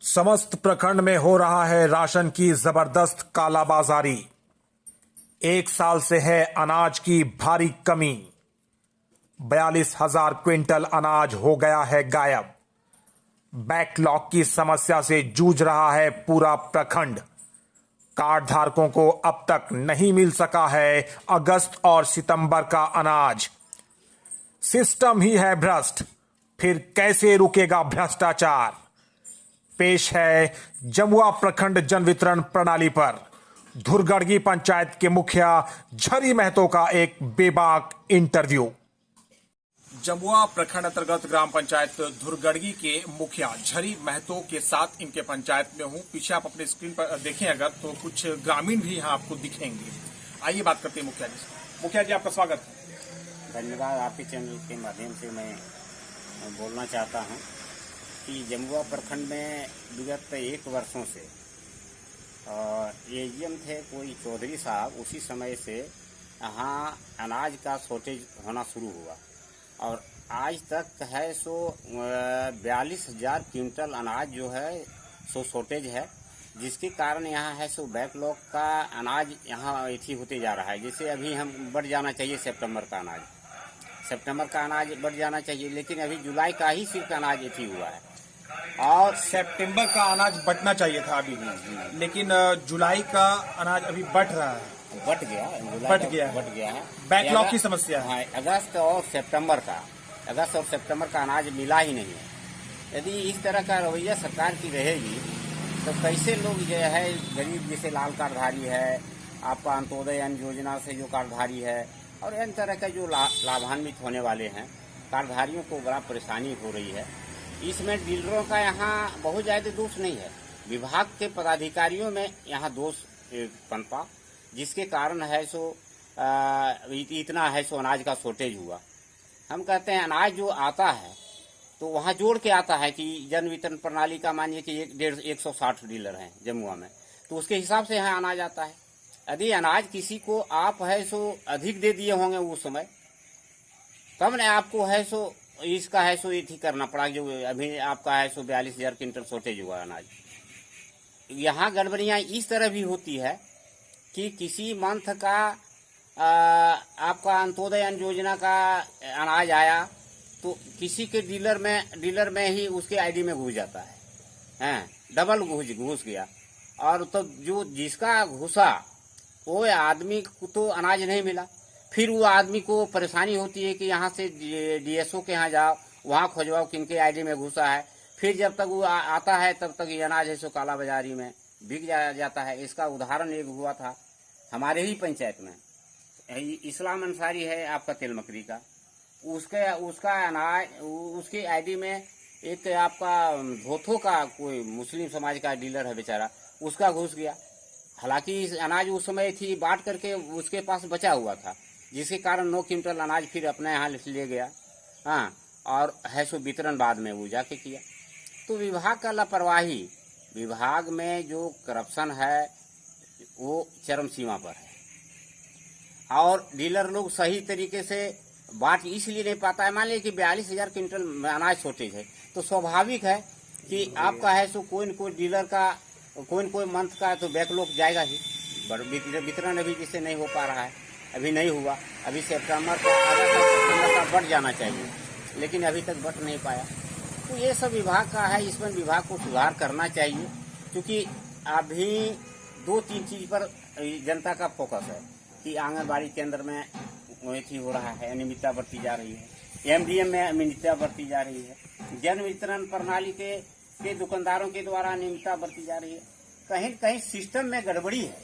समस्त प्रखंड में हो रहा है राशन की जबरदस्त कालाबाजारी। एक साल से है अनाज की भारी कमी। 42,000 क्विंटल अनाज हो गया है गायब। बैकलॉग की समस्या से जूझ रहा है पूरा प्रखंड। कार्ड धारकों को अब तक नहीं मिल सका है अगस्त और सितंबर का अनाज। सिस्टम ही है भ्रष्ट, फिर कैसे रुकेगा भ्रष्टाचार। पेश है जमुआ प्रखंड जन वितरण प्रणाली पर धुरगड़गी पंचायत के मुखिया झरी महतो का एक बेबाक इंटरव्यू। जमुआ प्रखंड अंतर्गत ग्राम पंचायत धुरगड़गी के मुखिया झरी महतो के साथ इनके पंचायत में हूं। पीछे आप अपने स्क्रीन पर देखें अगर तो कुछ ग्रामीण भी यहां आपको दिखेंगे। आइए बात करते हैं मुखिया जी से। मुखिया जी, आपका स्वागत है। धन्यवाद। आपके चैनल के माध्यम से मैं बोलना चाहता हूं कि जमुआ प्रखंड में विगत 1 वर्षों से एजीएम थे कोई चौधरी साहब, उसी समय से यहाँ अनाज का शॉर्टेज होना शुरू हुआ और आज तक है सो 42,000 क्विंटल अनाज जो है सो शॉर्टेज है, जिसके कारण यहाँ है सो बैकलॉग का अनाज यहाँ इथी होते जा रहा है। जैसे अभी हम बढ़ जाना चाहिए सितंबर का अनाज बढ़ जाना चाहिए, लेकिन अभी जुलाई का ही सिर्फ अनाज इथी हुआ है और सितंबर का अनाज बटना चाहिए था अभी, लेकिन जुलाई का अनाज अभी बट रहा है। बट गया है। बैकलॉग की समस्या है। अगस्त और सितंबर का अनाज मिला ही नहीं है। यदि इस तरह का रवैया सरकार की रहेगी तो कैसे लोग जो है गरीब, जैसे लाल कार्डधारी है, आपका अंत्योदय अन्न योजना से जो कार्डधारी है और अन्य तरह का जो लाभान्वित होने वाले हैं, कार्डधारियों को बड़ा परेशानी हो रही है। इसमें डीलरों का यहाँ बहुत ज़्यादा दोष नहीं है, विभाग के पदाधिकारियों में यहाँ दोष पनपा, जिसके कारण है सो इतना है सो अनाज का शॉर्टेज हुआ। हम कहते हैं अनाज जो आता है तो वहाँ जोड़ के आता है कि जन वितरण प्रणाली का मानिए कि 160 डीलर हैं जमुआ में, तो उसके हिसाब से यहाँ अनाज आता है। यदि अनाज किसी को आप है सो अधिक दे दिए होंगे उस समय, तब ने आपको है सो इसका है सो ये करना पड़ा। जो अभी आपका है सो 42,000 क्विंटल शॉर्टेज हुआ अनाज। यहाँ गड़बड़ियाँ इस तरह भी होती है कि किसी मंथ का आपका अंत्योदय अन्न योजना का अनाज आया तो किसी के डीलर में ही उसके आईडी में घुस जाता है, डबल घुस गया, और तो जो जिसका घुसा वो आदमी को तो अनाज नहीं मिला। फिर वो आदमी को परेशानी होती है कि यहाँ से डीएसओ के यहाँ जाओ, वहाँ खोजवाओ किनके आईडी में घुसा है। फिर जब तक वो आता है तब तक ये अनाज है सो काला बाजारी में बिक जाता है। इसका उदाहरण एक हुआ था हमारे ही पंचायत में। इस्लाम अंसारी है आपका तेलमकरी का, उसका अनाज उसकी आईडी में एक आपका धोथो का कोई मुस्लिम समाज का डीलर है बेचारा, उसका घुस गया। हालांकि अनाज उस समय थी बांट करके उसके पास बचा हुआ था, जिसके कारण 9 क्विंटल अनाज फिर अपने यहाँ ले गया। और है सो वितरण बाद में वो जाके किया। तो विभाग का लापरवाही, विभाग में जो करप्शन है वो चरम सीमा पर है और डीलर लोग सही तरीके से बांट इसलिए नहीं पाता है। मान लीजिए कि 42,000 क्विंटल अनाज शॉर्टेज है तो स्वाभाविक है कि आपका है सो कोई न कोई डीलर का कोई मंथ का तो बैकलॉग जाएगा ही। वितरण अभी जिससे नहीं हो पा रहा है, अभी नहीं हुआ। अभी सितंबर का बढ़ जाना चाहिए, लेकिन अभी तक बढ़ नहीं पाया। तो ये सब विभाग का है, इसमें विभाग को सुधार करना चाहिए, क्योंकि अभी 2-3 चीज पर जनता का फोकस है कि आंगनबाड़ी केंद्र में वही हो रहा है, अनियमितता बढ़ती जा रही है, एमडीएम में अनियमितता बढ़ती जा रही है, जन वितरण प्रणाली के दुकानदारों के द्वारा अनियमितता बढ़ती जा रही है। कहीं कहीं सिस्टम में गड़बड़ी है।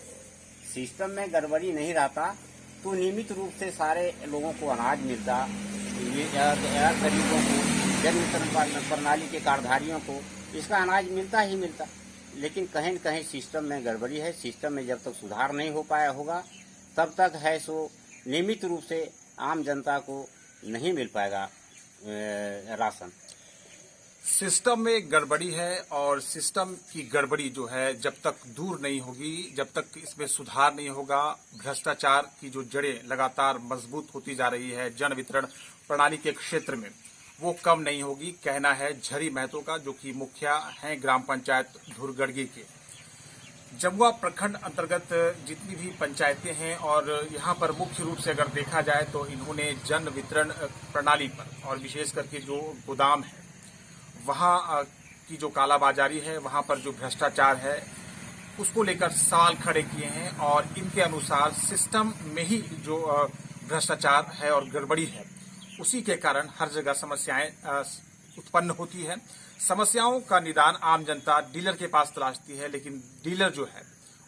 सिस्टम में गड़बड़ी नहीं रहता तो नियमित रूप से सारे लोगों को अनाज मिलता, गरीबों को, जन वितरण प्रणाली के कार्डधारियों को इसका अनाज मिलता ही मिलता। लेकिन कहीं न कहीं सिस्टम में गड़बड़ी है। सिस्टम में जब तक सुधार नहीं हो पाया होगा तब तक है सो नियमित रूप से आम जनता को नहीं मिल पाएगा राशन। सिस्टम में गड़बड़ी है और सिस्टम की गड़बड़ी जो है जब तक दूर नहीं होगी, जब तक इसमें सुधार नहीं होगा, भ्रष्टाचार की जो जड़ें लगातार मजबूत होती जा रही है जन वितरण प्रणाली के क्षेत्र में, वो कम नहीं होगी, कहना है झरी महतो का, जो कि मुखिया हैं ग्राम पंचायत धुरगड़गी के। जमुआ प्रखंड अंतर्गत जितनी भी पंचायतें हैं और यहाँ पर मुख्य रूप से अगर देखा जाए तो इन्होंने जन वितरण प्रणाली पर और विशेष करके जो गोदाम है वहाँ की जो कालाबाजारी है, वहाँ पर जो भ्रष्टाचार है उसको लेकर सवाल खड़े किए हैं और इनके अनुसार सिस्टम में ही जो भ्रष्टाचार है और गड़बड़ी है उसी के कारण हर जगह समस्याएं उत्पन्न होती है। समस्याओं का निदान आम जनता डीलर के पास तलाशती है, लेकिन डीलर जो है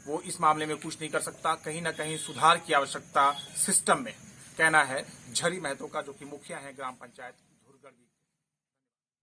वो इस मामले में कुछ नहीं कर सकता। कहीं ना कहीं सुधार की आवश्यकता सिस्टम में, कहना है झरी महतो का, जो कि मुखिया है ग्राम पंचायत